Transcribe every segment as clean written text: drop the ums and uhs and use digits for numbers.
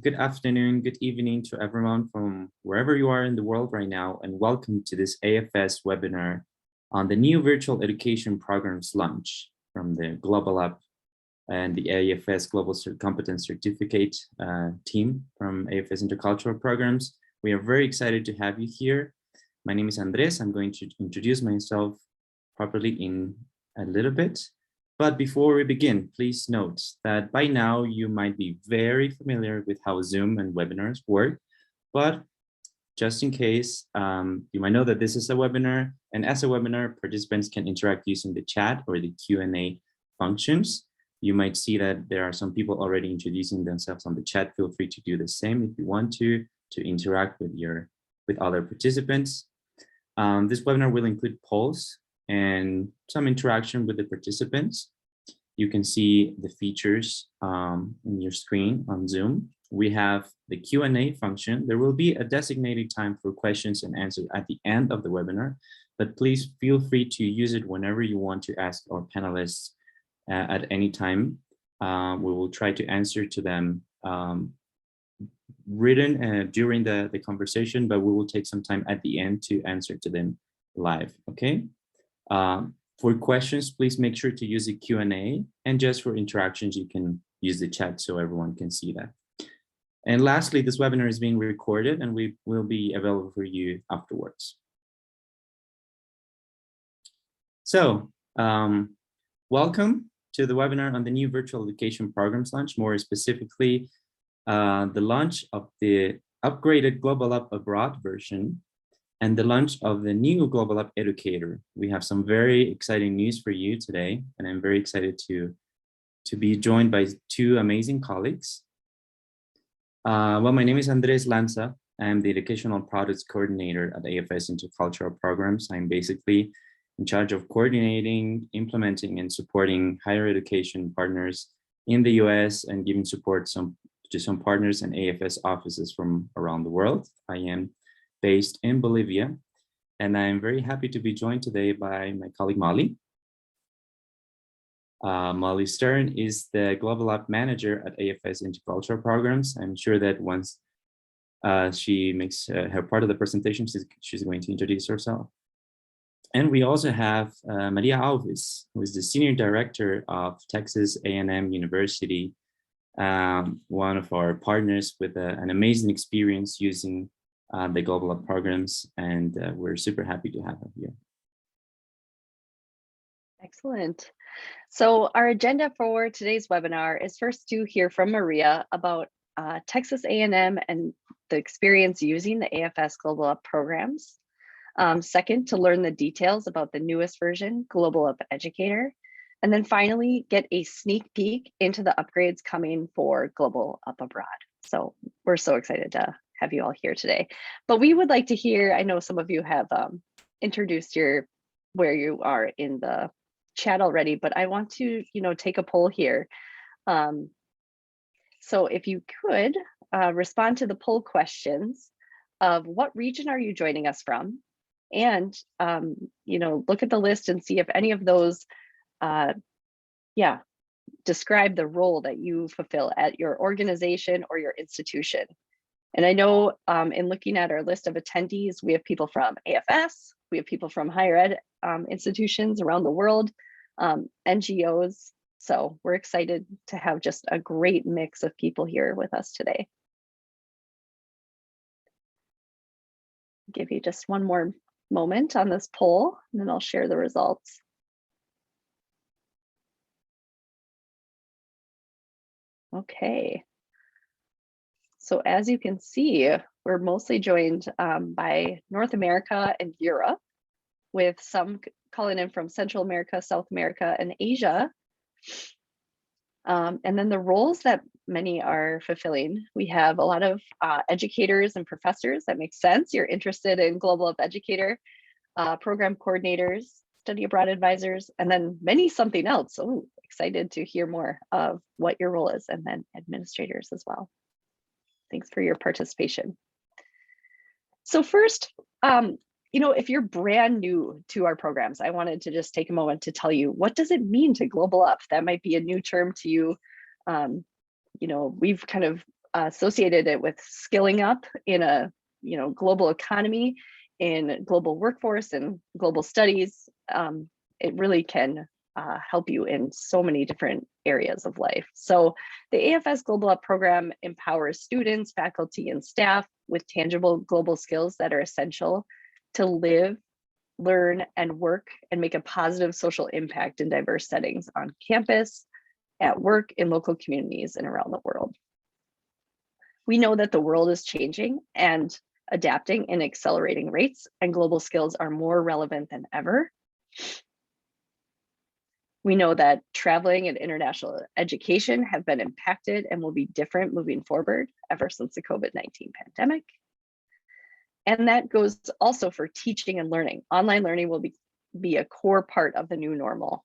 Good afternoon, good evening to everyone from wherever you are in the world right now, and welcome to this AFS webinar on the new virtual education programs launch from the Global Up and the AFS Global Competence Certificate team from AFS Intercultural Programs. We are very excited to have you here. My name is Andres. I'm going to introduce myself properly in a little bit. But before we begin, please note that by now you might be very familiar with how Zoom and webinars work, but just in case, you might know that this is a webinar, and as a webinar, participants can interact using the chat or the Q&A functions. You might see that there are some people already introducing themselves on the chat. Feel free to do the same if you want to interact with other participants. This webinar will include polls and some interaction with the participants. You can see the features in your screen on Zoom. We have the Q&A function. There will be a designated time for questions and answers at the end of the webinar, but please feel free to use it whenever you want to ask our panelists at any time. We will try to answer to them written during the conversation, but we will take some time at the end to answer to them live, okay? For questions, please make sure to use the Q&A, and just for interactions, you can use the chat so everyone can see that. And lastly, this webinar is being recorded and we will be available for you afterwards. So, welcome to the webinar on the new virtual education programs launch, more specifically, the launch of the upgraded Global Up Abroad version and the launch of the new Global Up Educator. We have some very exciting news for you today, and I'm very excited to be joined by two amazing colleagues. Well, my name is Andres Lanza. I'm the Educational Products Coordinator at AFS Intercultural Programs. I'm basically in charge of coordinating, implementing, and supporting higher education partners in the US and giving support to some partners and AFS offices from around the world. I am based in Bolivia, and I'm very happy to be joined today by my colleague Molly. Molly Stern is the Global Up Manager at AFS Intercultural Programs. I'm sure that once she makes her part of the presentation, she's going to introduce herself. And we also have Maria Alves, who is the Senior Director of Texas A&M University, one of our partners with an amazing experience using the Global Up programs, and we're super happy to have her here. Excellent. So our agenda for today's webinar is first to hear from Maria about Texas A&M and the experience using the AFS Global Up programs. Second, to learn the details about the newest version, Global Up Educator. And then finally, get a sneak peek into the upgrades coming for Global Up Abroad. So we're so excited to have you all here today. But we would like to hear, I know some of you have introduced where you are in the chat already, but I want to, take a poll here. So if you could respond to the poll questions of what region are you joining us from? And, look at the list and see if any of those, describe the role that you fulfill at your organization or your institution. And I know in looking at our list of attendees, we have people from AFS, we have people from higher ed institutions around the world, NGOs. So we're excited to have just a great mix of people here with us today. Give you just one more moment on this poll, and then I'll share the results. Okay. So as you can see, we're mostly joined by North America and Europe, with some calling in from Central America, South America, and Asia. And then the roles that many are fulfilling, we have a lot of educators and professors. That makes sense. You're interested in Global Up Educator, program coordinators, study abroad advisors, and then many something else. So excited to hear more of what your role is, and then administrators as well. Thanks for your participation. So first, if you're brand new to our programs, I wanted to just take a moment to tell you, what does it mean to global up? That might be a new term to you. We've kind of associated it with skilling up in a global economy, in global workforce and global studies. It really can help you in so many different areas of life. So the AFS Global Up program empowers students, faculty, and staff with tangible global skills that are essential to live, learn, and work and make a positive social impact in diverse settings on campus, at work, in local communities, and around the world. We know that the world is changing and adapting in accelerating rates, and global skills are more relevant than ever. We know that traveling and international education have been impacted and will be different moving forward ever since the COVID-19 pandemic. And that goes also for teaching and learning. Online learning will be a core part of the new normal,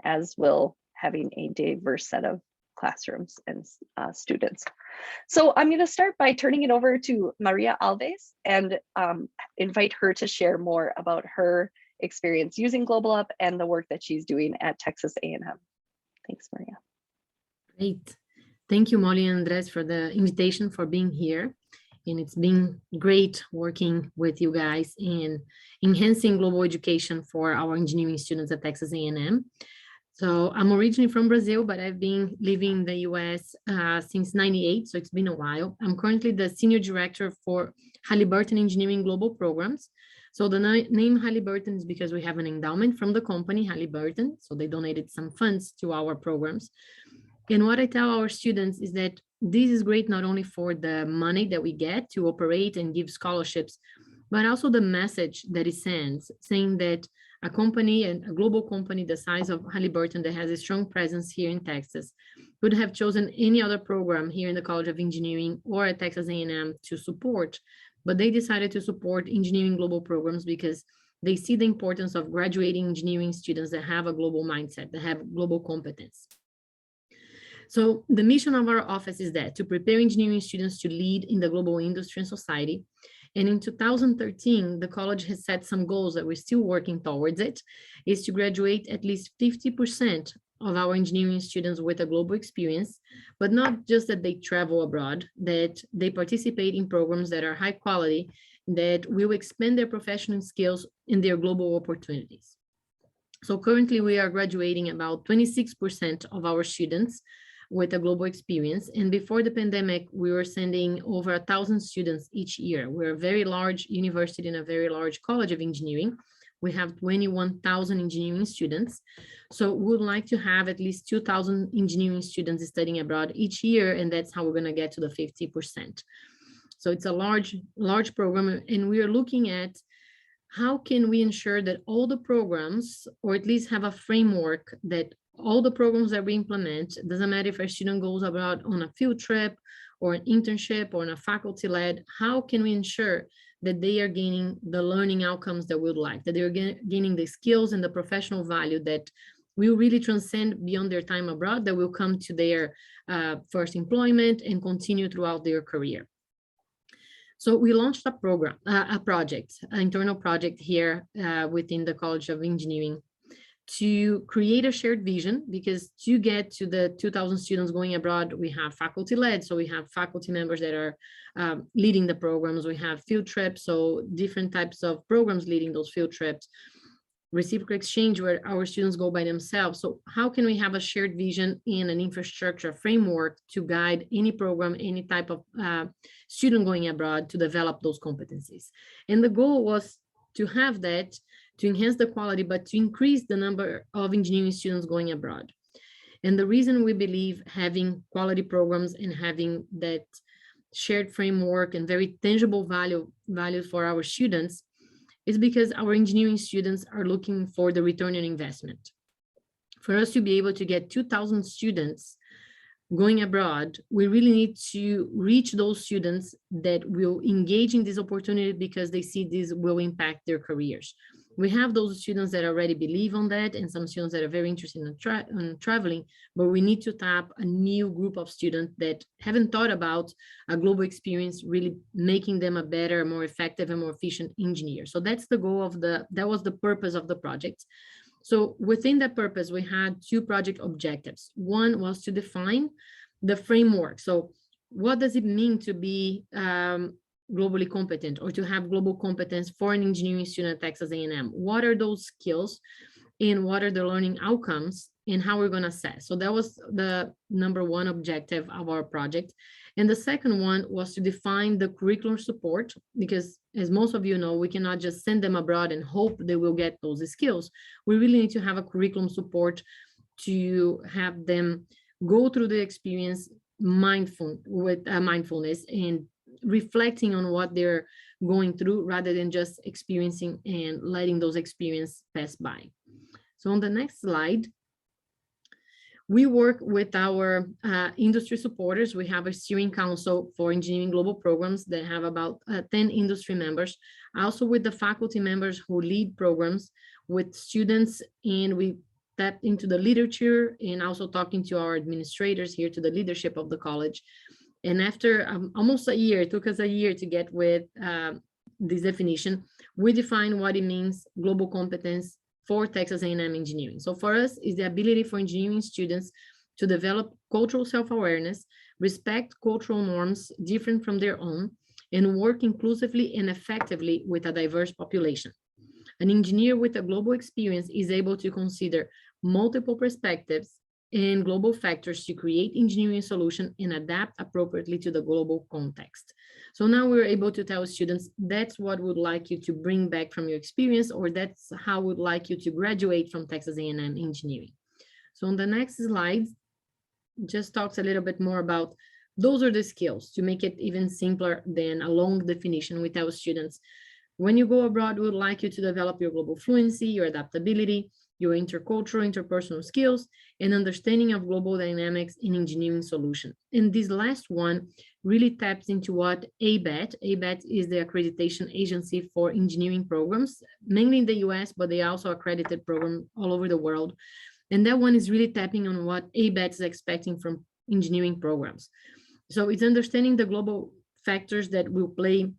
as will having a diverse set of classrooms and students. So I'm going to start by turning it over to Maria Alves and invite her to share more about her experience using Global Up and the work that she's doing at Texas A&M. Thanks, Maria. Great. Thank you, Molly and Andres, for the invitation, for being here. And it's been great working with you guys in enhancing global education for our engineering students at Texas A&M. So I'm originally from Brazil, but I've been living in the US since '98, so it's been a while. I'm currently the Senior Director for Halliburton Engineering Global Programs. So the name Halliburton is because we have an endowment from the company Halliburton, so they donated some funds to our programs. And what I tell our students is that this is great not only for the money that we get to operate and give scholarships, but also the message that it sends, saying that a company, and a global company the size of Halliburton that has a strong presence here in Texas would have chosen any other program here in the College of Engineering or at Texas A&M to support, but they decided to support engineering global programs because they see the importance of graduating engineering students that have a global mindset, that have global competence. So the mission of our office is that to prepare engineering students to lead in the global industry and society. And in 2013, the college has set some goals that we're still working towards it, is to graduate at least 50% of our engineering students with a global experience, but not just that they travel abroad, that they participate in programs that are high quality, that will expand their professional skills and their global opportunities. So currently we are graduating about 26% of our students with a global experience. And before the pandemic, we were sending over 1,000 students each year. We're a very large university and a very large college of engineering. We have 21,000 engineering students. So we would like to have at least 2,000 engineering students studying abroad each year, and that's how we're gonna get to the 50%. So it's a large program, and we are looking at how can we ensure that all the programs, or at least have a framework that all the programs that we implement, doesn't matter if a student goes abroad on a field trip or an internship or on a faculty-led, how can we ensure that they are gaining the learning outcomes that we would like, that they're gaining the skills and the professional value that will really transcend beyond their time abroad, that will come to their first employment and continue throughout their career. So we launched a program, a project, an internal project here within the College of Engineering to create a shared vision, because to get to the 2,000 students going abroad, we have faculty led. So we have faculty members that are leading the programs. We have field trips, so different types of programs leading those field trips. Reciprocal exchange where our students go by themselves. So how can we have a shared vision in an infrastructure framework to guide any program, any type of student going abroad to develop those competencies? And the goal was to have that, to enhance the quality, but to increase the number of engineering students going abroad. And the reason we believe having quality programs and having that shared framework and very tangible value for our students is because our engineering students are looking for the return on investment. For us to be able to get 2,000 students going abroad, we really need to reach those students that will engage in this opportunity because they see this will impact their careers. We have those students that already believe on that, and some students that are very interested in traveling, but we need to tap a new group of students that haven't thought about a global experience, really making them a better, more effective and more efficient engineer. So that's the goal of that was the purpose of the project. So within that purpose, we had two project objectives. One was to define the framework. So what does it mean to be globally competent or to have global competence for an engineering student at Texas A&M? What are those skills and what are the learning outcomes and how we're going to assess? So that was the number one objective of our project. And the second one was to define the curricular support, because as most of you know, we cannot just send them abroad and hope they will get those skills. We really need to have a curriculum support to have them go through the experience mindfulness and reflecting on what they're going through rather than just experiencing and letting those experiences pass by. So on the next slide, we work with our industry supporters. We have a steering council for engineering global programs that have about 10 industry members, also with the faculty members who lead programs with students, and we tapped into the literature and also talking to our administrators here, to the leadership of the college. And after almost a year, it took us a year to get with this definition, we define what it means, global competence for Texas A&M engineering. So for us, is the ability for engineering students to develop cultural self-awareness, respect cultural norms different from their own, and work inclusively and effectively with a diverse population. An engineer with a global experience is able to consider multiple perspectives and global factors to create engineering solutions and adapt appropriately to the global context. So now we're able to tell students, that's what we'd like you to bring back from your experience, or that's how we'd like you to graduate from Texas A&M engineering. So on the next slide, just talks a little bit more about those are the skills to make it even simpler than a long definition. We tell students, when you go abroad, we would like you to develop your global fluency, your adaptability, your intercultural, interpersonal skills, and understanding of global dynamics in engineering solutions. And this last one really taps into what ABET is the accreditation agency for engineering programs, mainly in the US, but they also accredited program all over the world. And that one is really tapping on what ABET is expecting from engineering programs. So it's understanding the global factors that will play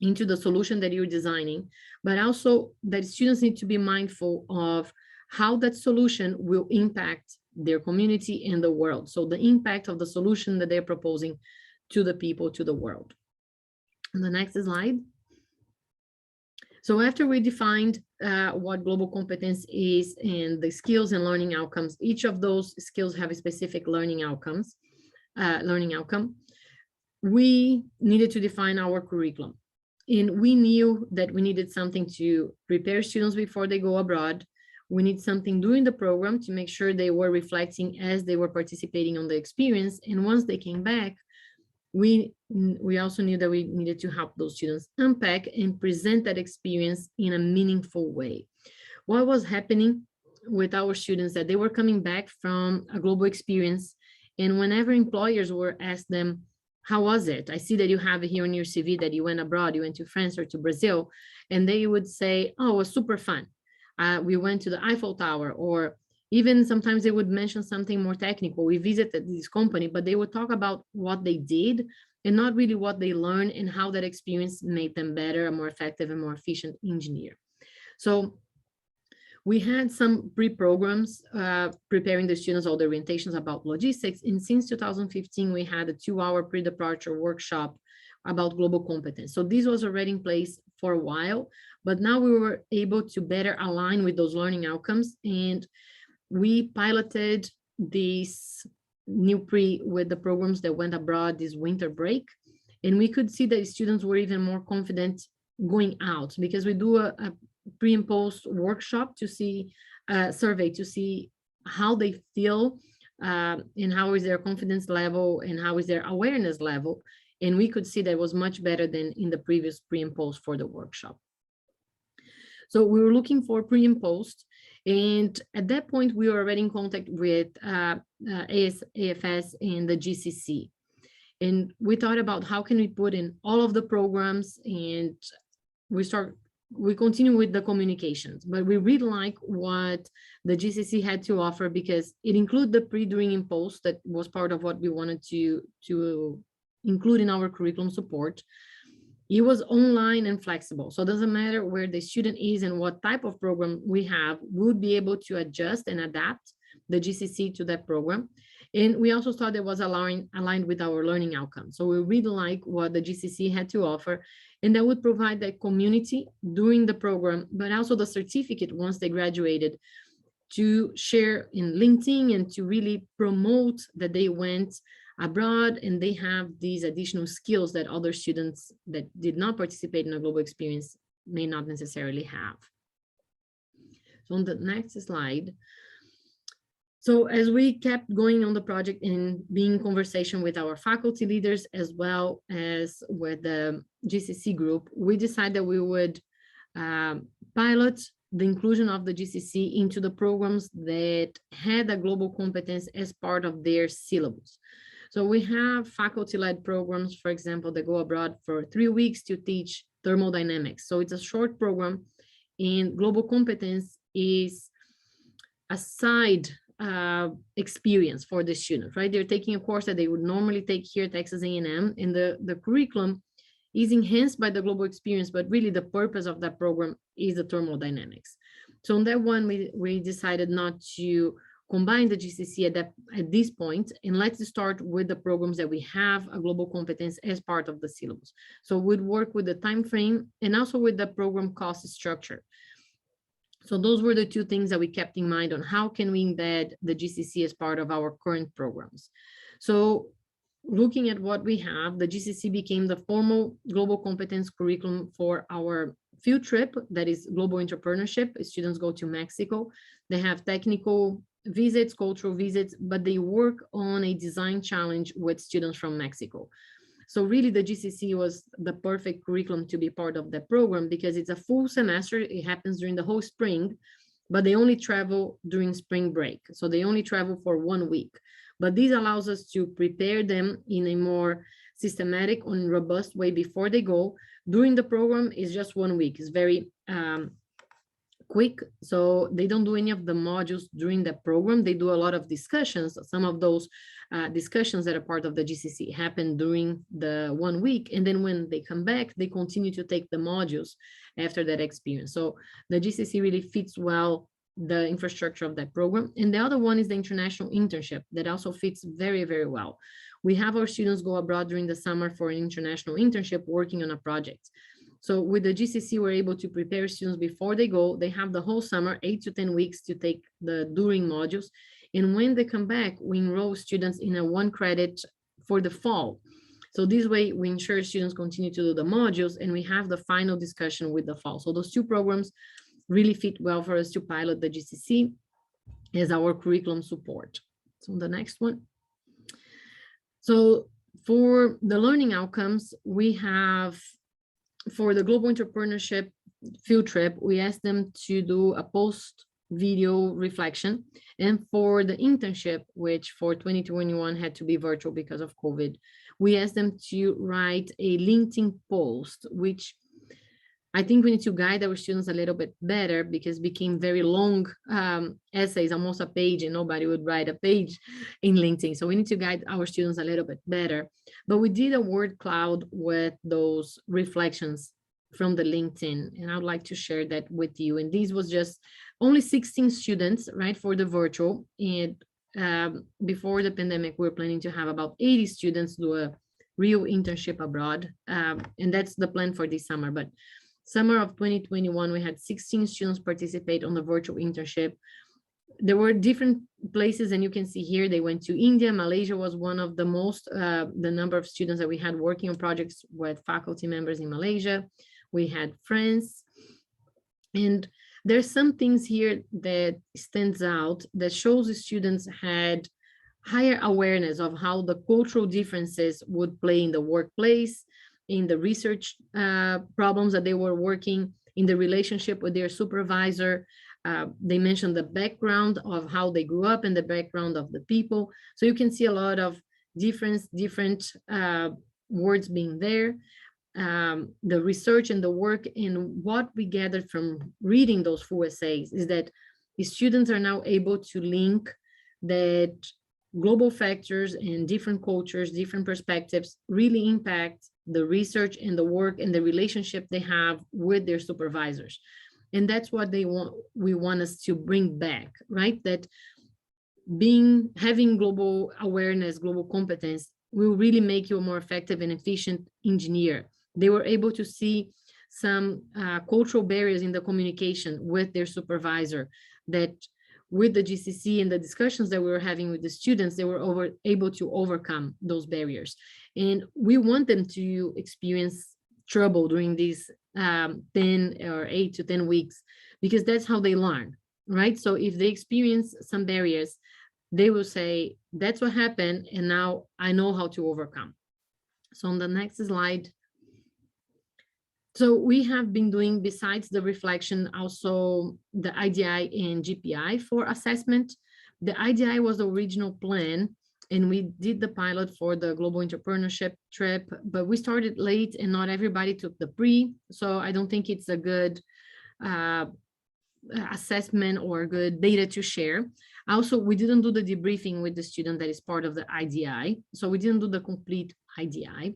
into the solution that you're designing, but also that students need to be mindful of how that solution will impact their community and the world. So the impact of the solution that they're proposing to the people, to the world. On the next slide. So after we defined what global competence is and the skills and learning outcomes, each of those skills have a specific learning outcome. We needed to define our curriculum. And we knew that we needed something to prepare students before they go abroad. We need something during the program to make sure they were reflecting as they were participating on the experience. And once they came back, we also knew that we needed to help those students unpack and present that experience in a meaningful way. What was happening with our students that they were coming back from a global experience, and whenever employers were asked them, how was it? I see that you have here in your CV that you went abroad, you went to France or to Brazil, and they would say, oh, it was super fun. We went to the Eiffel Tower, or even sometimes they would mention something more technical. We visited this company, but they would talk about what they did and not really what they learned and how that experience made them better, a more effective and more efficient engineer. So we had some pre-programs preparing the students, all the orientations about logistics. And since 2015, we had a 2-hour pre-departure workshop about global competence. So this was already in place for a while, but now we were able to better align with those learning outcomes. And we piloted this new pre with the programs that went abroad this winter break. And we could see that students were even more confident going out, because we do a pre and post workshop to see survey to see how they feel and how is their confidence level and how is their awareness level. And we could see that was much better than in the previous pre and post for the workshop. So we were looking for pre and post. And at that point, we were already in contact with AFS and the GCC. And we thought about how can we put in all of the programs, and we continue with the communications, but we really like what the GCC had to offer, because it included the pre, during, and post that was part of what we wanted to include in our curriculum support. It was online and flexible. So it doesn't matter where the student is and what type of program we have, we would be able to adjust and adapt the GCC to that program. And we also thought it was aligned with our learning outcomes. So we really like what the GCC had to offer, and that would provide that community during the program, but also the certificate once they graduated, to share in LinkedIn and to really promote that they went abroad and they have these additional skills that other students that did not participate in a global experience may not necessarily have. So on the next slide. So as we kept going on the project and being in conversation with our faculty leaders as well as with the GCC group, we decided that we would pilot the inclusion of the GCC into the programs that had a global competence as part of their syllabus. So we have faculty-led programs, for example, that go abroad for 3 weeks to teach thermodynamics. So it's a short program, and global competence is a side experience for the student, right? They're taking a course that they would normally take here at Texas A&M, and the curriculum is enhanced by the global experience, but really the purpose of that program is the thermodynamics. So on that one, we decided not to combine the GCC at this point, and let's start with the programs that we have a global competence as part of the syllabus. So we'd work with the time frame and also with the program cost structure. So those were the two things that we kept in mind on how can we embed the GCC as part of our current programs. So looking at what we have, the GCC became the formal global competence curriculum for our field trip, that is global entrepreneurship. Students go to Mexico. They have technical visits, cultural visits, but they work on a design challenge with students from Mexico. So really the GCC was the perfect curriculum to be part of the program because it's a full semester. It happens during the whole spring, but they only travel during spring break. So they only travel for 1 week. But this allows us to prepare them in a more systematic and robust way before they go. During the program is just 1 week. It's very quick. So they don't do any of the modules during the program. They do a lot of discussions. Some of those discussions that are part of the GCC happen during the 1 week. And then when they come back, they continue to take the modules after that experience. So the GCC really fits well the infrastructure of that program. And the other one is the international internship that also fits very, very well. We have our students go abroad during the summer for an international internship working on a project. So with the GCC, we're able to prepare students before they go. They have the whole summer, 8 to 10 weeks to take the during modules. And when they come back, we enroll students in a 1 credit for the fall. So this way we ensure students continue to do the modules and we have the final discussion with the fall. So those two programs really fit well for us to pilot the GCC as our curriculum support. So the next one. So for the learning outcomes, we have, for the global entrepreneurship field trip, we asked them to do a post video reflection. And for the internship, which for 2021 had to be virtual because of COVID, we asked them to write a LinkedIn post, which I think we need to guide our students a little bit better because it became very long essays, almost a page, and nobody would write a page in LinkedIn. So we need to guide our students a little bit better. But we did a word cloud with those reflections from the LinkedIn, and I would like to share that with you. And this was just only 16 students, right, for the virtual. And before the pandemic, we were planning to have about 80 students do a real internship abroad. And that's the plan for this summer. But summer of 2021, we had 16 students participate on the virtual internship. There were different places, and you can see here, they went to India. Malaysia was one of the most, the number of students that we had working on projects with faculty members in Malaysia. We had France. And there's some things here that stands out that shows the students had higher awareness of how the cultural differences would play in the workplace, in the research problems that they were working, in the relationship with their supervisor. They mentioned the background of how they grew up and the background of the people. So you can see a lot of different words being there. The research and the work, and what we gathered from reading those full essays is that the students are now able to link that global factors and different cultures, different perspectives really impact the research and the work and the relationship they have with their supervisors. And that's what they want, we want us to bring back, right? That having global awareness, global competence will really make you a more effective and efficient engineer. They were able to see some cultural barriers in the communication with their supervisor, that with the GCC and the discussions that we were having with the students, they were able to overcome those barriers. And we want them to experience trouble during these 10 or 8 to 10 weeks, because that's how they learn, right? So if they experience some barriers, they will say, that's what happened, and now I know how to overcome. So on the next slide. So we have been doing, besides the reflection, also the IDI and GPI for assessment. The IDI was the original plan, and we did the pilot for the global entrepreneurship trip, but we started late and not everybody took the pre. So I don't think it's a good assessment or good data to share. Also, we didn't do the debriefing with the student that is part of the IDI. So we didn't do the complete IDI.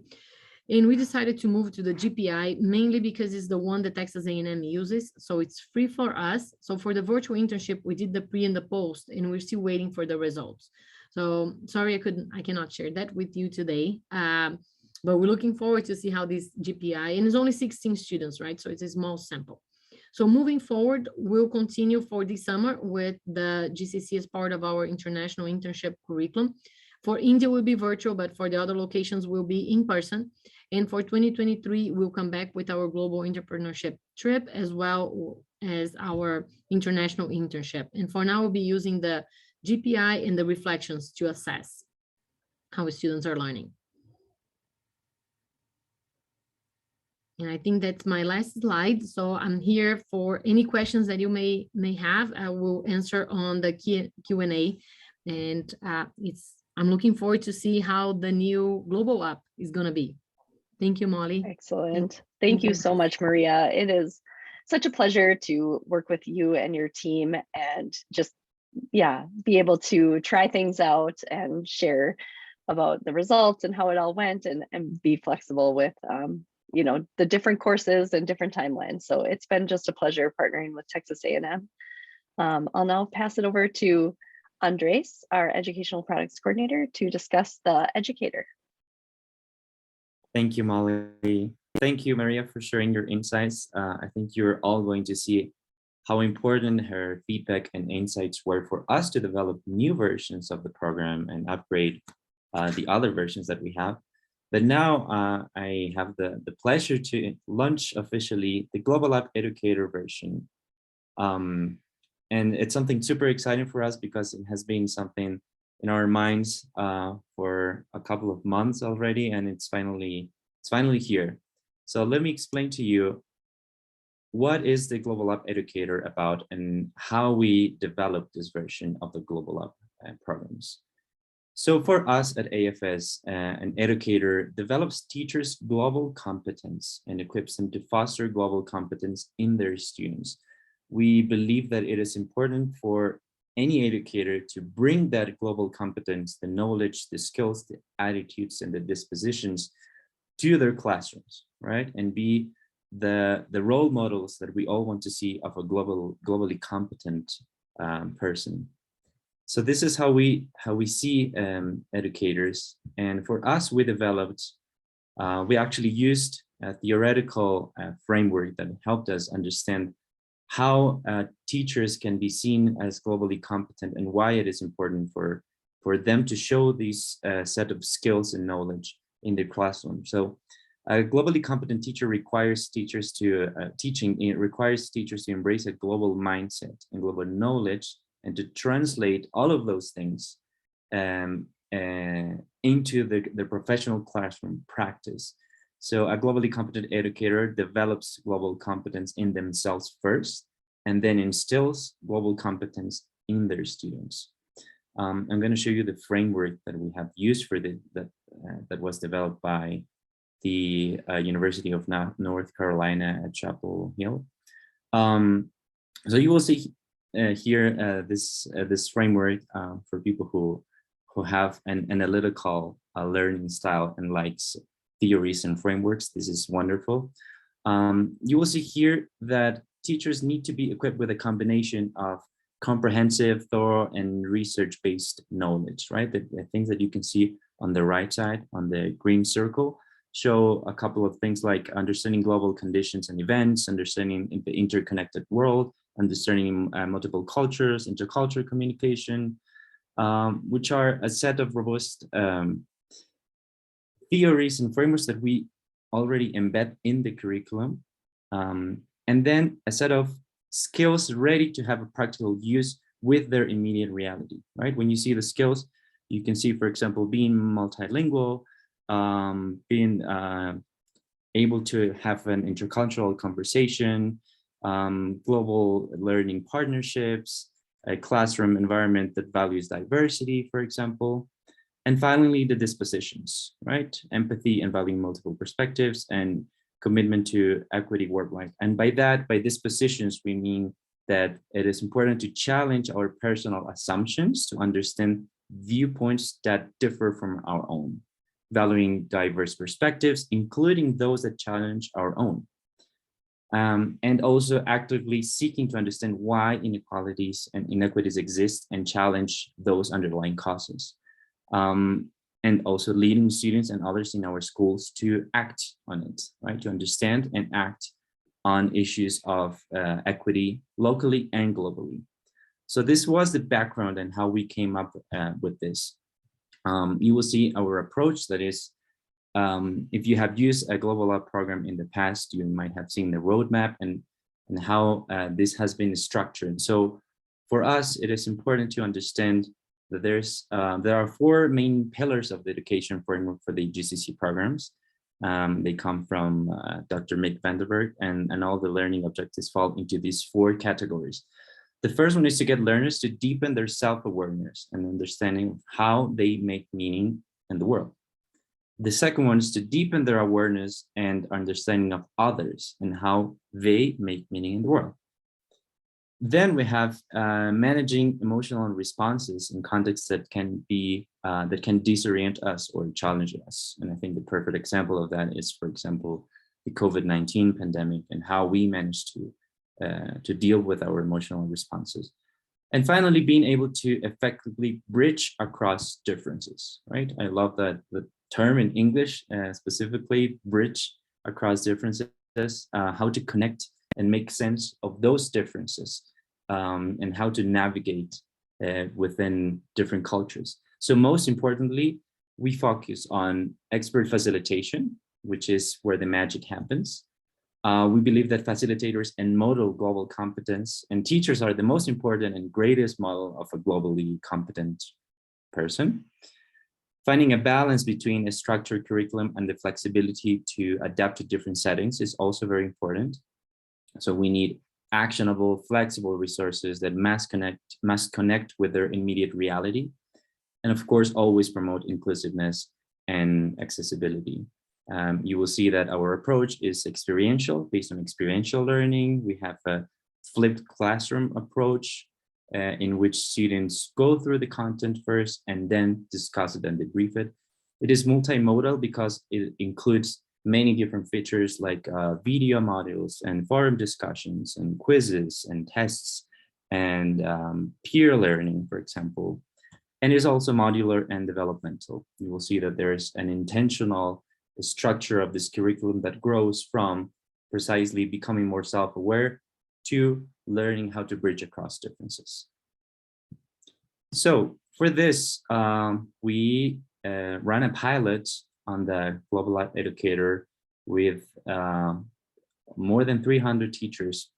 And we decided to move to the GPI mainly because it's the one that Texas A&M uses. So it's free for us. So for the virtual internship, we did the pre and the post, and we're still waiting for the results. So sorry, I cannot share that with you today. But we're looking forward to see how this GPI, and it's only 16 students, right? So it's a small sample. So moving forward, we'll continue for this summer with the GCC as part of our international internship curriculum. For India will be virtual, but for the other locations will be in person. And for 2023, we'll come back with our global entrepreneurship trip as well as our international internship. And for now, we'll be using the GPI and the reflections to assess how students are learning. And I think that's my last slide. So I'm here for any questions that you may have. I will answer on the Q&A. And I'm looking forward to see how the new Global Up is going to be. Thank you, Molly. Excellent. Thank you so much, Maria. It is such a pleasure to work with you and your team, and just, be able to try things out and share about the results and how it all went, and be flexible with, the different courses and different timelines. So it's been just a pleasure partnering with Texas A&M. I'll now pass it over to Andres, our Educational Products Coordinator, to discuss the Educator. Thank you, Molly. Thank you, Maria, for sharing your insights. I think you're all going to see how important her feedback and insights were for us to develop new versions of the program and upgrade the other versions that we have. But now I have the pleasure to launch officially the Global Up Educator version. And it's something super exciting for us because it has been something in our minds for a couple of months already, and it's finally here. So let me explain to you what is the Global Up Educator about and how we developed this version of the Global Up programs. So for us at AFS, an educator develops teachers' global competence and equips them to foster global competence in their students. We believe that it is important for any educator to bring that global competence, the knowledge, the skills, the attitudes, and the dispositions to their classrooms, right? And be the role models that we all want to see of a globally competent person. So this is how we see educators. And for us, we actually used a theoretical framework that helped us understand how teachers can be seen as globally competent and why it is important for them to show these set of skills and knowledge in their classroom. So a globally competent teacher requires teachers to requires teachers to embrace a global mindset and global knowledge, and to translate all of those things into the professional classroom practice. So a globally competent educator develops global competence in themselves first, and then instills global competence in their students. I'm going to show you the framework that we have used for that was developed by the University of North Carolina at Chapel Hill. So you will see here this framework for people who have an analytical learning style and likes theories and frameworks. This is wonderful. You will see here that teachers need to be equipped with a combination of comprehensive, thorough, and research-based knowledge, right? The things that you can see on the right side, on the green circle, show a couple of things like understanding global conditions and events, understanding the interconnected world, understanding multiple cultures, intercultural communication, which are a set of robust theories and frameworks that we already embed in the curriculum. And then a set of skills ready to have a practical use with their immediate reality, right? When you see the skills, you can see, for example, being multilingual, being able to have an intercultural conversation, global learning partnerships, a classroom environment that values diversity, for example. And finally, the dispositions, right? Empathy and valuing multiple perspectives and commitment to equity worldwide. And by that, by dispositions, we mean that it is important to challenge our personal assumptions to understand viewpoints that differ from our own, valuing diverse perspectives, including those that challenge our own. And also actively seeking to understand why inequalities and inequities exist and challenge those underlying causes. And also leading students and others in our schools to act on it, right? To understand and act on issues of equity locally and globally. So this was the background and how we came up with this. You will see our approach, that is, if you have used a Global Up program in the past, you might have seen the roadmap and how this has been structured. So for us, it is important to understand that there are four main pillars of the education framework for the GCC programs. They come from Dr. Mick Vanderberg, and all the learning objectives fall into these four categories. The first one is to get learners to deepen their self-awareness and understanding of how they make meaning in the world. The second one is to deepen their awareness and understanding of others and how they make meaning in the world. Then we have managing emotional responses in contexts that can disorient us or challenge us. And I think the perfect example of that is, for example, the COVID-19 pandemic and how we managed to deal with our emotional responses. And finally, being able to effectively bridge across differences, right? I love that the term in English, specifically bridge across differences, how to connect and make sense of those differences, and how to navigate within different cultures. So most importantly, we focus on expert facilitation, which is where the magic happens. We believe that facilitators and model global competence, and teachers are the most important and greatest model of a globally competent person. Finding a balance between a structured curriculum and the flexibility to adapt to different settings is also very important. So we need actionable, flexible resources that must connect with their immediate reality. And of course, always promote inclusiveness and accessibility. You will see that our approach is experiential, based on experiential learning. We have a flipped classroom approach in which students go through the content first and then discuss it and debrief it. It is multimodal because it includes many different features like video modules and forum discussions and quizzes and tests and peer learning, for example. And is also modular and developmental. You will see that there is an intentional structure of this curriculum that grows from precisely becoming more self-aware to learning how to bridge across differences. So for this, we ran a pilot on the Global Up Educator with more than 300 teachers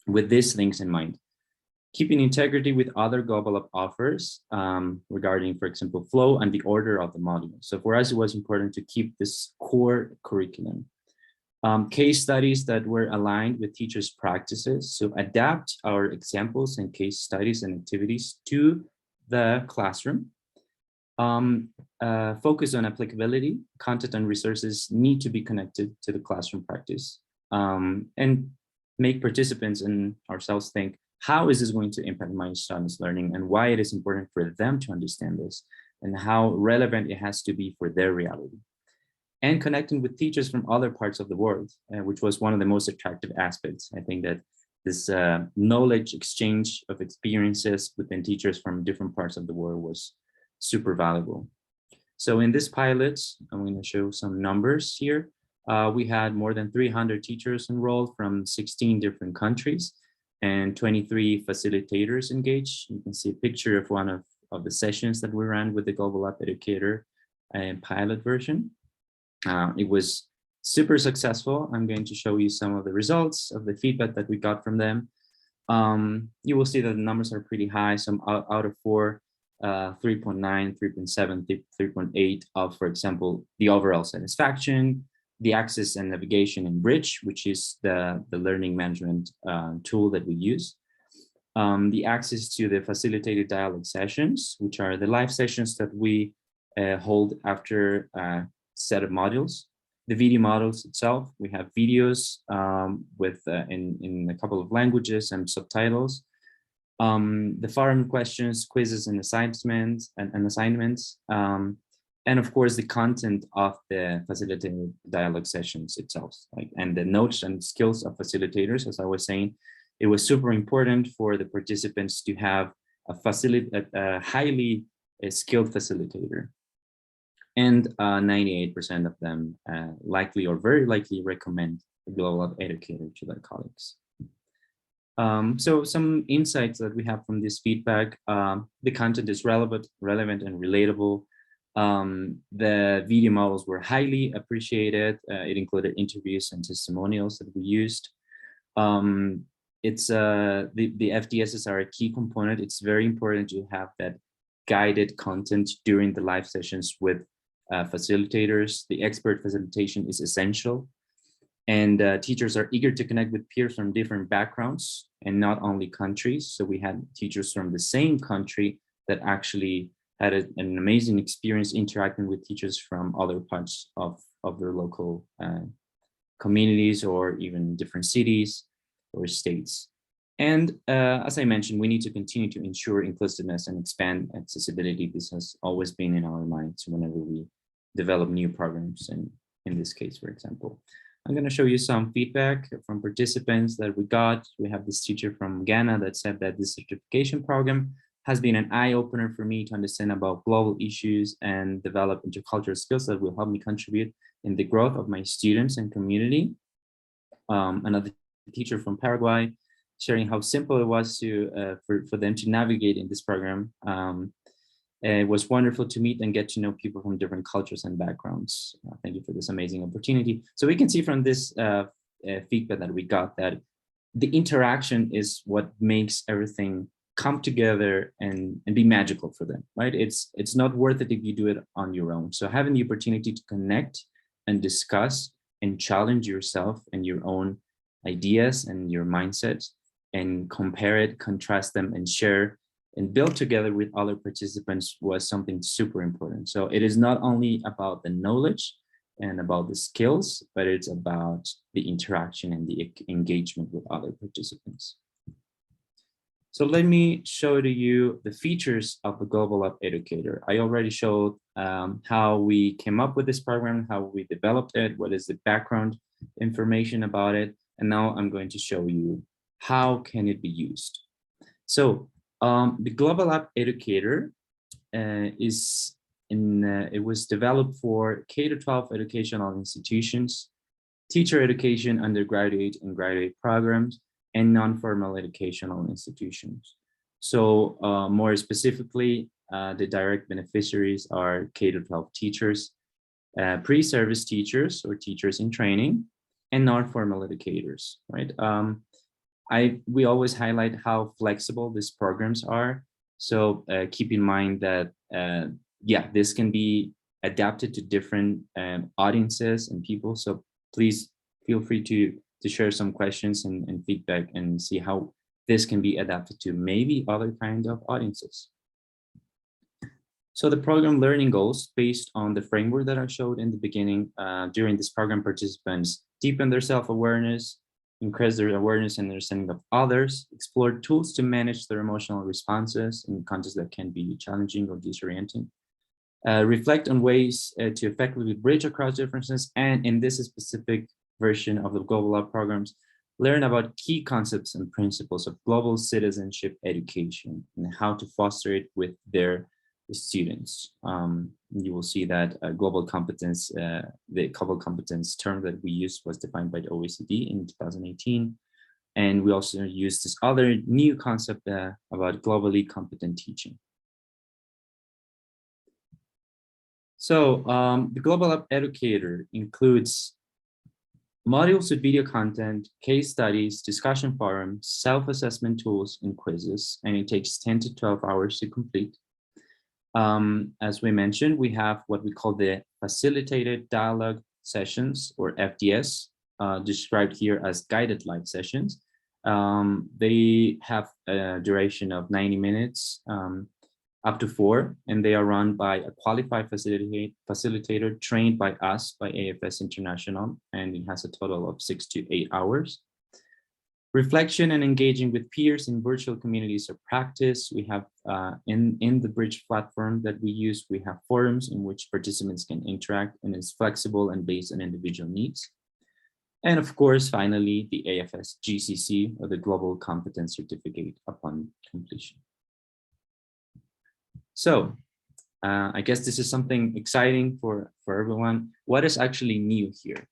with these things in mind. Keeping integrity with other Global Up offers regarding, for example, flow and the order of the module. So for us, it was important to keep this core curriculum. Case studies that were aligned with teachers' practices. So adapt our examples and case studies and activities to the classroom. Focus on applicability. Content and resources need to be connected to the classroom practice, and make participants and ourselves think, how is this going to impact my students' learning and why it is important for them to understand this and how relevant it has to be for their reality. And connecting with teachers from other parts of the world, which was one of the most attractive aspects. I think that this knowledge exchange of experiences within teachers from different parts of the world was super valuable. So in this pilot, I'm going to show some numbers here. We had more than 300 teachers enrolled from 16 different countries and 23 facilitators engaged. You can see a picture of one of the sessions that we ran with the Global Up Educator pilot version. It was super successful. I'm going to show you some of the results of the feedback that we got from them. You will see that the numbers are pretty high. Some out of 4, 3.9, 3.7, 3.8 of, for example, the overall satisfaction, the access and navigation in Bridge, which is the learning management tool that we use. The access to the facilitated dialogue sessions, which are the live sessions that we hold after a set of modules. The video models itself, we have videos in a couple of languages and subtitles. The forum questions, quizzes, and assignments, and of course the content of the facilitated dialogue sessions itself, and the notes and skills of facilitators. As I was saying, it was super important for the participants to have a highly skilled facilitator. And 98% of them likely or very likely recommend the Global Up Educator to their colleagues. So some insights that we have from this feedback: the content is relevant and relatable. The video models were highly appreciated. It included interviews and testimonials that we used. The FDSs are a key component. It's very important to have that guided content during the live sessions with facilitators. The expert facilitation is essential, and teachers are eager to connect with peers from different backgrounds and not only countries. So we had teachers from the same country that actually had an amazing experience interacting with teachers from other parts of their local communities or even different cities or states. And as I mentioned, we need to continue to ensure inclusiveness and expand accessibility. This has always been in our minds whenever we develop new programs, and in this case, for example. I'm going to show you some feedback from participants that we got. We have this teacher from Ghana that said that this certification program has been an eye-opener for me to understand about global issues and develop intercultural skills that will help me contribute in the growth of my students and community. Another teacher from Paraguay sharing how simple it was for them to navigate in this program. It was wonderful to meet and get to know people from different cultures and backgrounds. Thank you for this amazing opportunity. So we can see from this feedback that we got that the interaction is what makes everything come together and be magical for them, right? It's not worth it if you do it on your own. So having the opportunity to connect and discuss and challenge yourself and your own ideas and your mindset and compare it, contrast them, and share and build together with other participants was something super important. So it is not only about the knowledge and about the skills, but it's about the interaction and the engagement with other participants. So let me show to you the features of the Global Up Educator. I already showed how we came up with this program, how we developed it, what is the background information about it. And now I'm going to show you how can it be used. So the Global Up Educator it was developed for K-12 educational institutions, teacher education, undergraduate and graduate programs, and non-formal educational institutions. So more specifically, the direct beneficiaries are K-12 teachers, pre-service teachers or teachers in training, and non-formal educators, right? We always highlight how flexible these programs are. So keep in mind that, this can be adapted to different audiences and people. So please feel free to share some questions and feedback and see how this can be adapted to maybe other kinds of audiences. So the program learning goals based on the framework that I showed in the beginning. During this program, participants deepen their self-awareness, increase their awareness and understanding of others, explore tools to manage their emotional responses in contexts that can be challenging or disorienting, reflect on ways to effectively bridge across differences, and in this specific version of the Global Up programs, learn about key concepts and principles of global citizenship education and how to foster it with their students. You will see that global competence, the global competence term that we used was defined by the OECD in 2018. And we also use this other new concept about globally competent teaching. So the Global Up Educator includes modules with video content, case studies, discussion forums, self-assessment tools, and quizzes, and it takes 10 to 12 hours to complete. As we mentioned, we have what we call the Facilitated Dialogue Sessions, or FDS, described here as guided live sessions. They have a duration of 90 minutes, up to 4, and they are run by a qualified facilitator trained by us, by AFS International, and it has a total of 6 to 8 hours. Reflection and engaging with peers in virtual communities of practice. We have in the Bridge platform that we use, we have forums in which participants can interact, and it's flexible and based on individual needs. And of course, finally, the AFS GCC, or the Global Competence Certificate upon completion. So I guess this is something exciting for everyone. What is actually new here?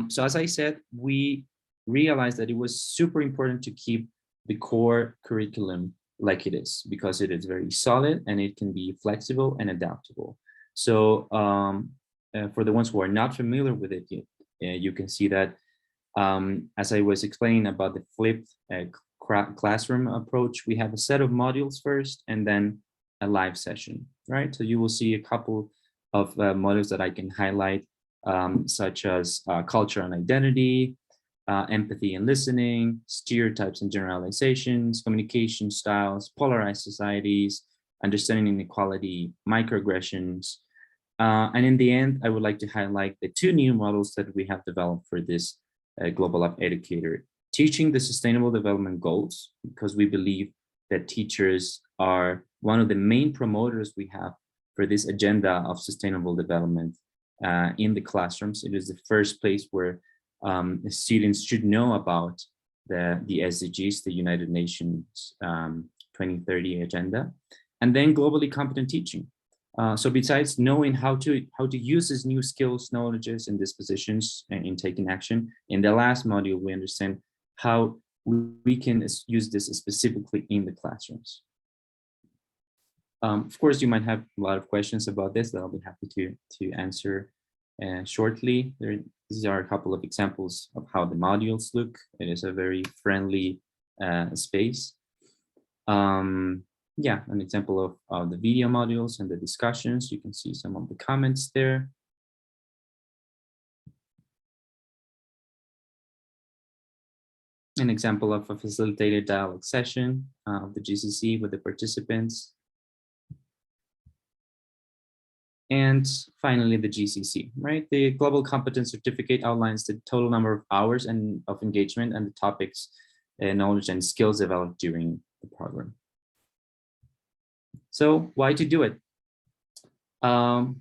So as I said, we realized that it was super important to keep the core curriculum like it is, because it is very solid and it can be flexible and adaptable. So for the ones who are not familiar with it yet, you can see that as I was explaining about the flipped classroom approach, we have a set of modules first and then a live session, right? So you will see a couple of modules that I can highlight, such as culture and identity, empathy and listening, stereotypes and generalizations, communication styles, polarized societies, understanding inequality, microaggressions. And in the end, I would like to highlight the 2 new models that we have developed for this Global Up Educator: teaching the Sustainable Development Goals, because we believe that teachers are one of the main promoters we have for this agenda of sustainable development in the classrooms. It is the first place where students should know about the SDGs, the United Nations 2030 agenda, and then globally competent teaching. So besides knowing how to use these new skills, knowledges, and dispositions in taking action, in the last module, we understand how we can use this specifically in the classrooms. Of course, you might have a lot of questions about this that I'll be happy to answer shortly. These are a couple of examples of how the modules look. It is a very friendly space. Yeah, an example of the video modules and the discussions. You can see some of the comments there. An example of a facilitated dialogue session of the GCC with the participants. And finally, the GCC, right? The Global Competence Certificate outlines the total number of hours and of engagement and the topics, knowledge and skills developed during the program. So why to do it?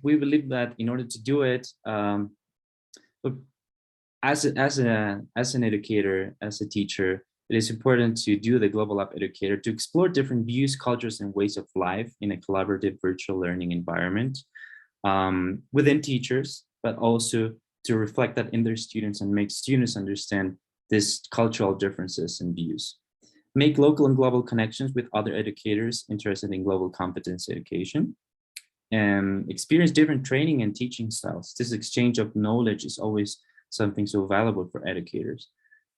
We believe that in order to do it, as an educator, as a teacher, it is important to do the Global Up Educator to explore different views, cultures, and ways of life in a collaborative virtual learning environment within teachers, but also to reflect that in their students and make students understand these cultural differences and views. Make local and global connections with other educators interested in global competence education, and experience different training and teaching styles. This exchange of knowledge is always something so valuable for educators.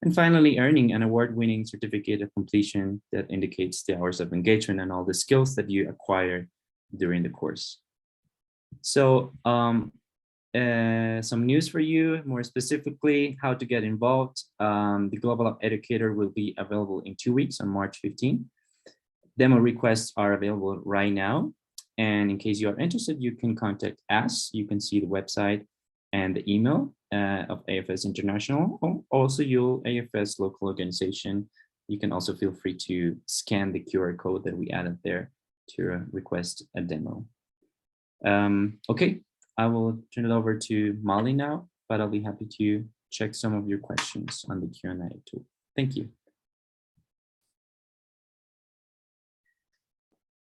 And finally, earning an award-winning certificate of completion that indicates the hours of engagement and all the skills that you acquire during the course. So some news for you, more specifically, how to get involved. The Global Up Educator will be available in 2 weeks on March 15. Demo requests are available right now. And in case you are interested, you can contact us. You can see the website and the email of AFS International, or also your AFS local organization. You can also feel free to scan the QR code that we added there to request a demo. Okay, I will turn it over to Molly now, but I'll be happy to check some of your questions on the Q&A tool. Thank you.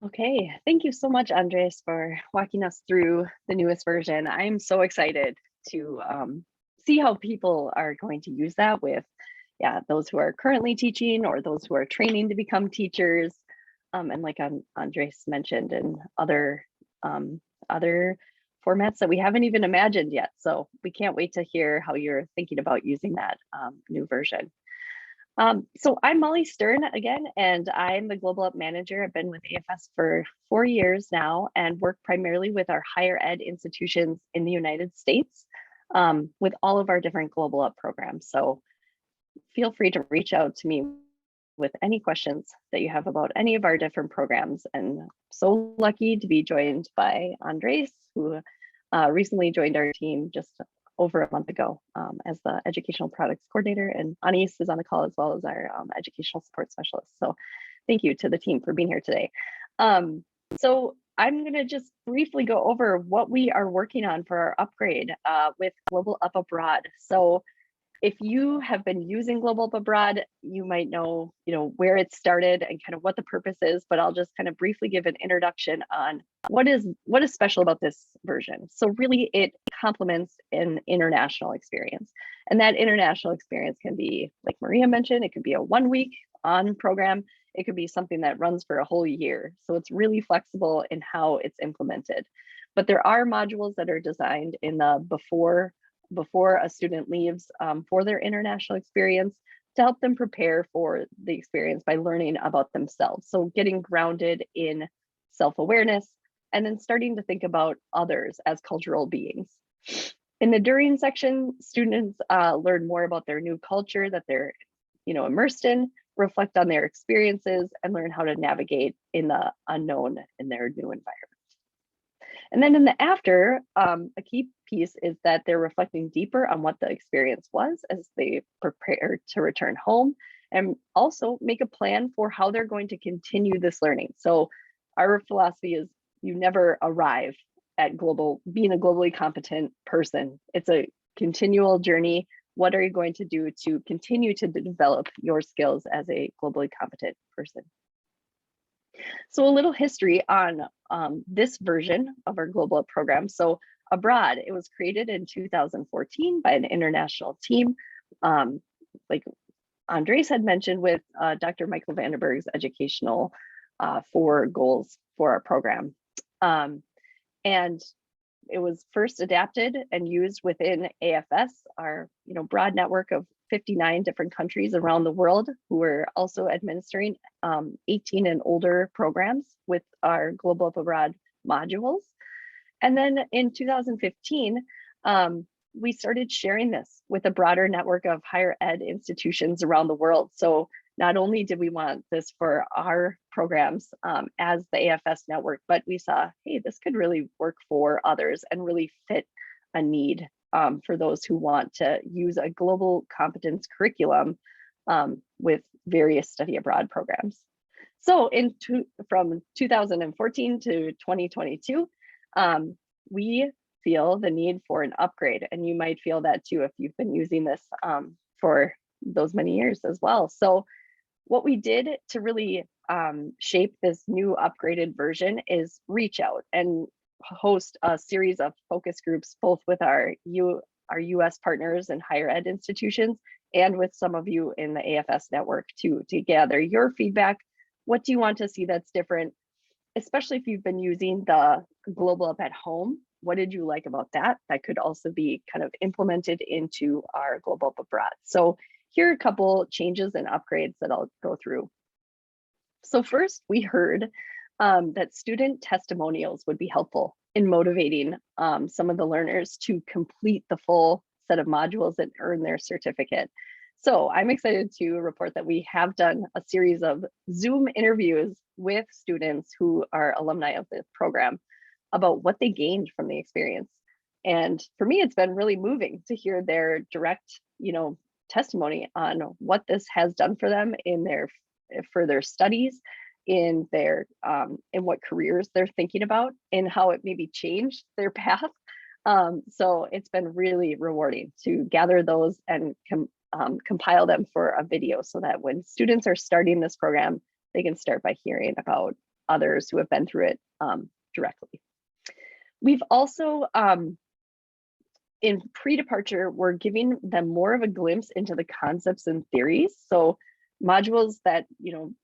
Okay, thank you so much, Andres, for walking us through the newest version. I'm so excited to see how people are going to use that with, those who are currently teaching or those who are training to become teachers. And like Andres mentioned, and other formats that we haven't even imagined yet. So we can't wait to hear how you're thinking about using that new version. So I'm Molly Stern again, and I'm the Global Up Manager. I've been with AFS for 4 years now and work primarily with our higher ed institutions in the United States with all of our different Global Up programs. So feel free to reach out to me with any questions that you have about any of our different programs. And so lucky to be joined by Andres, who recently joined our team just over a month ago as the Educational Products Coordinator, and Anis is on the call as well as our Educational Support Specialist. So thank you to the team for being here today. So I'm going to just briefly go over what we are working on for our upgrade with Global Up Abroad. So if you have been using Global Up Abroad, you might know, where it started and kind of what the purpose is, but I'll just kind of briefly give an introduction on what is special about this version. So really it complements an international experience. And that international experience can be, like Maria mentioned, it could be a 1 week on program. It could be something that runs for a whole year. So it's really flexible in how it's implemented. But there are modules that are designed in the before a student leaves for their international experience to help them prepare for the experience by learning about themselves. So getting grounded in self-awareness and then starting to think about others as cultural beings. In the during section, students learn more about their new culture that they're immersed in, reflect on their experiences, and learn how to navigate in the unknown in their new environment. And then in the after, a key piece is that they're reflecting deeper on what the experience was as they prepare to return home, and also make a plan for how they're going to continue this learning. So our philosophy is you never arrive at being a globally competent person. It's a continual journey. What are you going to do to continue to develop your skills as a globally competent person? So a little history on this version of our Global Up program. So Abroad, it was created in 2014 by an international team, like Andres had mentioned, with Dr. Michael Vandenberg's educational 4 goals for our program. And it was first adapted and used within AFS, our broad network of 59 different countries around the world who were also administering 18 and older programs with our Global Up Abroad modules. And then in 2015, we started sharing this with a broader network of higher ed institutions around the world. So not only did we want this for our programs as the AFS network, but we saw, hey, this could really work for others and really fit a need for those who want to use a global competence curriculum with various study abroad programs. So from 2014 to 2022, we feel the need for an upgrade, and you might feel that too if you've been using this for those many years as well. So what we did to really shape this new upgraded version is reach out and host a series of focus groups, both with our US partners and higher ed institutions, and with some of you in the AFS network to gather your feedback. What do you want to see that's different? Especially if you've been using the Global Up at Home, what did you like about that? That could also be kind of implemented into our Global Up Abroad. So here are a couple changes and upgrades that I'll go through. So first, we heard that student testimonials would be helpful in motivating some of the learners to complete the full set of modules and earn their certificate. So I'm excited to report that we have done a series of Zoom interviews with students who are alumni of the program about what they gained from the experience. And for me, it's been really moving to hear their direct, testimony on what this has done for them in their further studies, in their in what careers they're thinking about, and how it maybe changed their path So it's been really rewarding to gather those and compile them for a video so that when students are starting this program, they can start by hearing about others who have been through it directly. We've also, in pre-departure, we're giving them more of a glimpse into the concepts and theories. So modules that,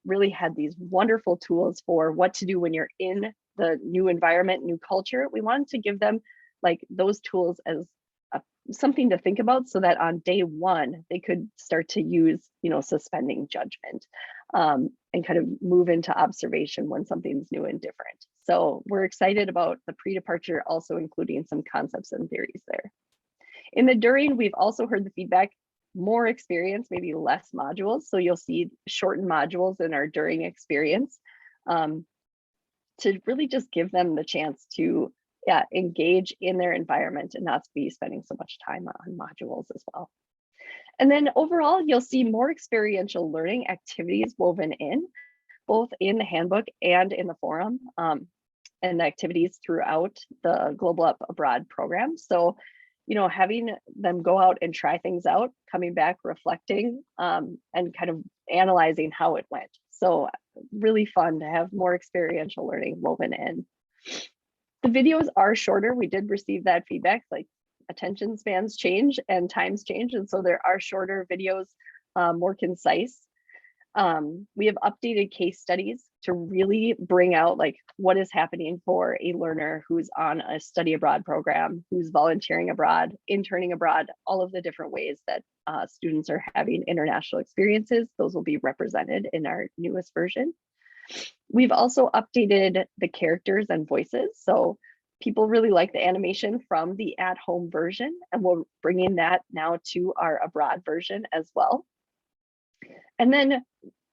really had these wonderful tools for what to do when you're in the new environment, new culture. We wanted to give them like those tools as something to think about so that on day one, they could start to use, suspending judgment and kind of move into observation when something's new and different. So we're excited about the pre-departure also including some concepts and theories there. In the during, we've also heard the feedback, more experience, maybe less modules. So you'll see shortened modules in our during experience to really just give them the chance to engage in their environment and not be spending so much time on modules as well. And then overall, you'll see more experiential learning activities woven in, both in the handbook and in the forum, and the activities throughout the Global Up Abroad program. So, having them go out and try things out, coming back, reflecting, and kind of analyzing how it went. So really fun to have more experiential learning woven in. The videos are shorter. We did receive that feedback, like attention spans change and times change. And so there are shorter videos, more concise. We have updated case studies to really bring out like what is happening for a learner who's on a study abroad program, who's volunteering abroad, interning abroad, all of the different ways that students are having international experiences. Those will be represented in our newest version. We've also updated the characters and voices. So people really like the animation from the at-home version, and we're bringing that now to our abroad version as well. And then,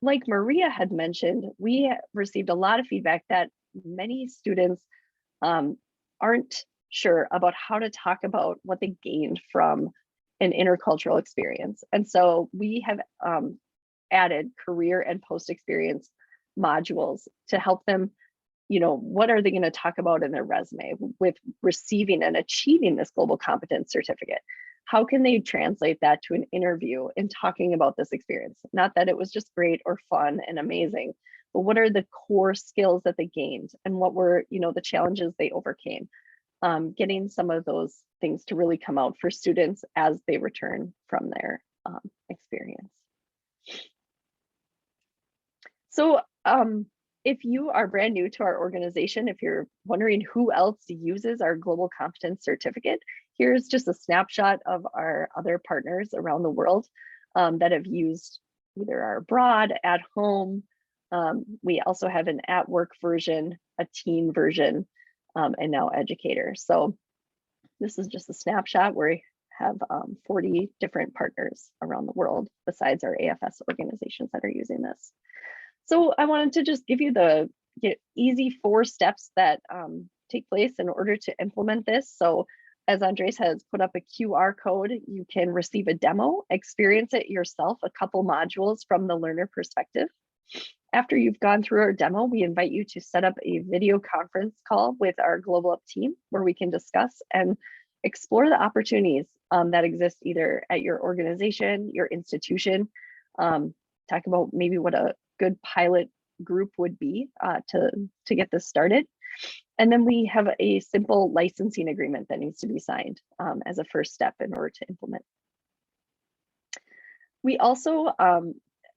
like Maria had mentioned, we received a lot of feedback that many students aren't sure about how to talk about what they gained from an intercultural experience. And so we have added career and post-experience modules to help them, what are they going to talk about in their resume with receiving and achieving this global competence certificate? How can they translate that to an interview in talking about this experience? Not that it was just great or fun and amazing, but what are the core skills that they gained and what were, the challenges they overcame? Getting some of those things to really come out for students as they return from their experience. So if you are brand new to our organization, if you're wondering who else uses our Global Competence Certificate, here's just a snapshot of our other partners around the world that have used either our abroad, at home. We also have an at work version, a teen version, and now Educator. So this is just a snapshot where we have 40 different partners around the world besides our AFS organizations that are using this. So I wanted to just give you the easy 4 steps that take place in order to implement this. So as Andres has put up a QR code, you can receive a demo, experience it yourself, a couple modules from the learner perspective. After you've gone through our demo, we invite you to set up a video conference call with our Global Up team where we can discuss and explore the opportunities that exist either at your organization, your institution, talk about maybe what a good pilot group would be to get this started. And then we have a simple licensing agreement that needs to be signed as a first step in order to implement. We also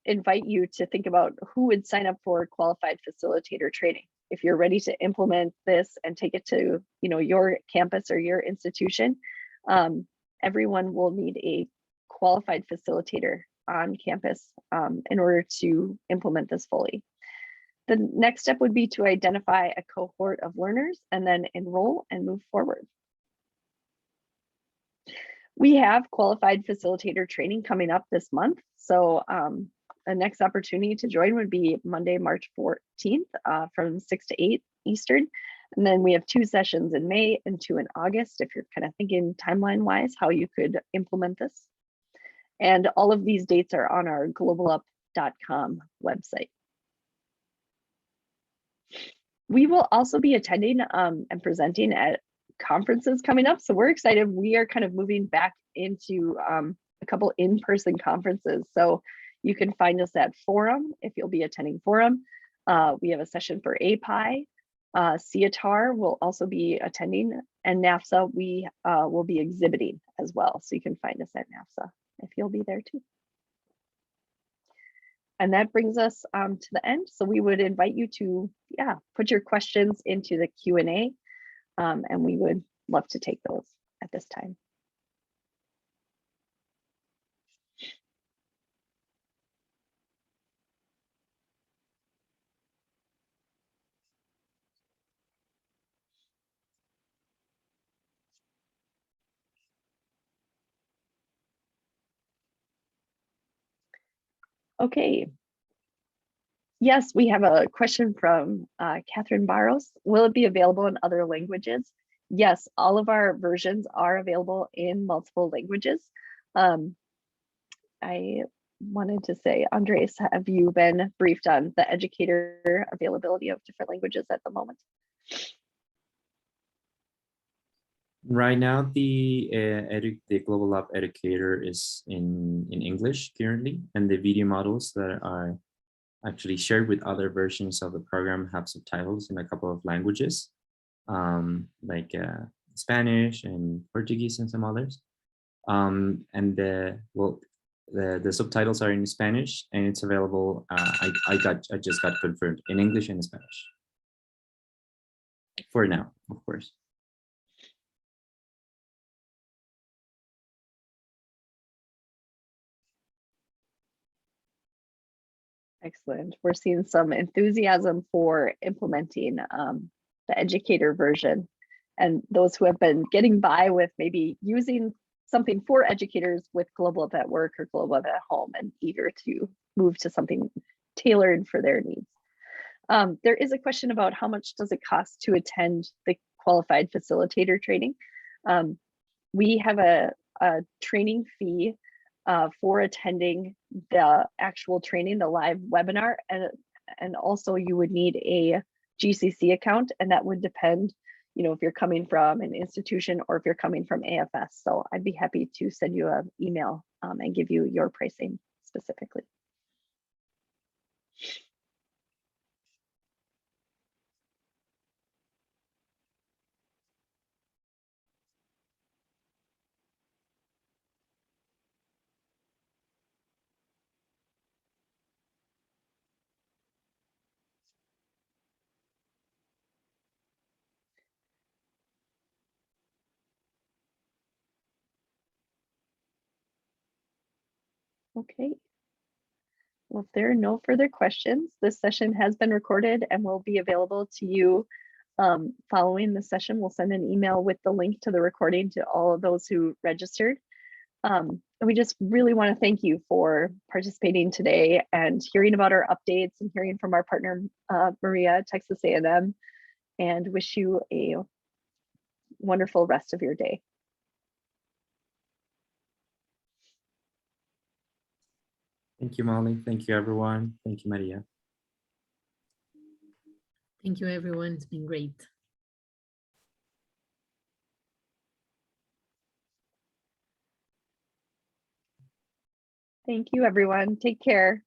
invite you to think about who would sign up for qualified facilitator training. If you're ready to implement this and take it to your campus or your institution, everyone will need a qualified facilitator on campus in order to implement this fully. The next step would be to identify a cohort of learners and then enroll and move forward. We have qualified facilitator training coming up this month. So the next opportunity to join would be Monday, March 14th from 6 to 8 Eastern. And then we have 2 sessions in May and 2 in August, if you're kind of thinking timeline-wise, how you could implement this. And all of these dates are on our globalup.com website. We will also be attending and presenting at conferences coming up. So we're excited. We are kind of moving back into a couple in-person conferences. So you can find us at Forum if you'll be attending Forum. We have a session for API. CIATAR will also be attending, and NAFSA we will be exhibiting as well. So you can find us at NAFSA if you'll be there too. And that brings us to the end. So we would invite you to, put your questions into the Q&A, and we would love to take those at this time. Okay. Yes, we have a question from Catherine Barros. Will it be available in other languages? Yes, all of our versions are available in multiple languages. I wanted to say, Andres, have you been briefed on the educator availability of different languages at the moment? Right now, the Global Up Educator is in English currently, and the video models that are actually shared with other versions of the program have subtitles in a couple of languages, like Spanish and Portuguese and some others. And the subtitles are in Spanish, and it's available. I just got confirmed in English and Spanish for now, of course. Excellent. We're seeing some enthusiasm for implementing the educator version, and those who have been getting by with maybe using something for educators with Global Up at Work or Global Up at Home, and eager to move to something tailored for their needs. There is a question about how much does it cost to attend the qualified facilitator training. We have a training fee for attending the actual training, the live webinar, and also you would need a GCC account, and that would depend, if you're coming from an institution or if you're coming from AFS. So I'd be happy to send you an email and give you your pricing specifically. Okay. Well, if there are no further questions, this session has been recorded and will be available to you following the session. We'll send an email with the link to the recording to all of those who registered. And we just really want to thank you for participating today and hearing about our updates and hearing from our partner, Maria, Texas A&M, and wish you a wonderful rest of your day. Thank you, Molly. Thank you, everyone. Thank you, Maria. Thank you, everyone. It's been great. Thank you, everyone. Take care.